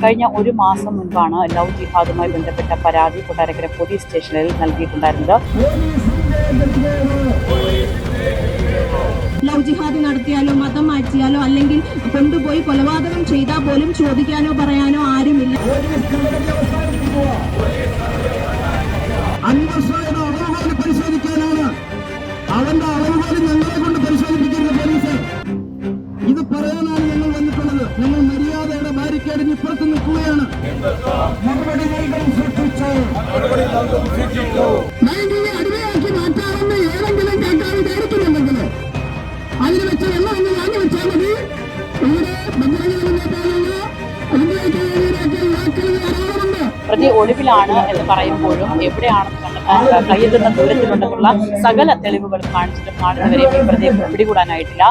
കഴിഞ്ഞ ഒരു മാസം മുൻപാണ് ലവ് ജിഹാദുമായി ബന്ധപ്പെട്ട പരാതി കൊട്ടാരക്കര പോലീസ് സ്റ്റേഷനിൽ നൽകിയിട്ടുണ്ടായിരുന്നത്. ലവ് ജിഹാദ് നടത്തിയാലോ മതം മാറ്റിയാലോ അല്ലെങ്കിൽ കൊണ്ടുപോയി കൊലപാതകം ചെയ്താൽ പോലും ചോദിക്കാനോ പറയാനോ ആരുമില്ല. പരിശോധിക്കാനാണ് അവന്റെ അളവുകൾ ഞങ്ങളെ കൊണ്ട് പരിശോധിപ്പിക്കുന്ന പോലീസ്. ഇത് പറയാനാണ് ഞങ്ങൾ വന്നിട്ടുള്ളത്. ഞങ്ങൾ മര്യാദയുടെ ബാരിക്കേഡിന് ഇപ്പുറത്ത് നിൽക്കുകയാണ്. ബാങ്കിനെ അടിമയാക്കി മാറ്റാമെന്ന് ഏതെങ്കിലും കേൾക്കാൻ വിചാരിക്കുന്നുണ്ടെങ്കിൽ അതിന് വെച്ച വെള്ളം ഒന്ന് വാങ്ങി വെച്ചാൽ മതി. ഇവിടെ ബംഗാളികളെ പോലുള്ള ഇന്ത്യക്ക് യുവാക്കൾ ധാരാളമുണ്ട്. പ്രതി ഒളിവിലാണ് എന്ന് പറയുമ്പോഴും എവിടെയാണെന്ന് കണ്ടെത്താൻ കയ്യെത്തുന്ന ദൂരത്തിലുണ്ടെന്നുള്ള സകല തെളിവുകൾ കാണിച്ചിട്ടും നാളിതുവരെയും ഈ പ്രതിയെ പിടികൂടാനായിട്ടില്ല.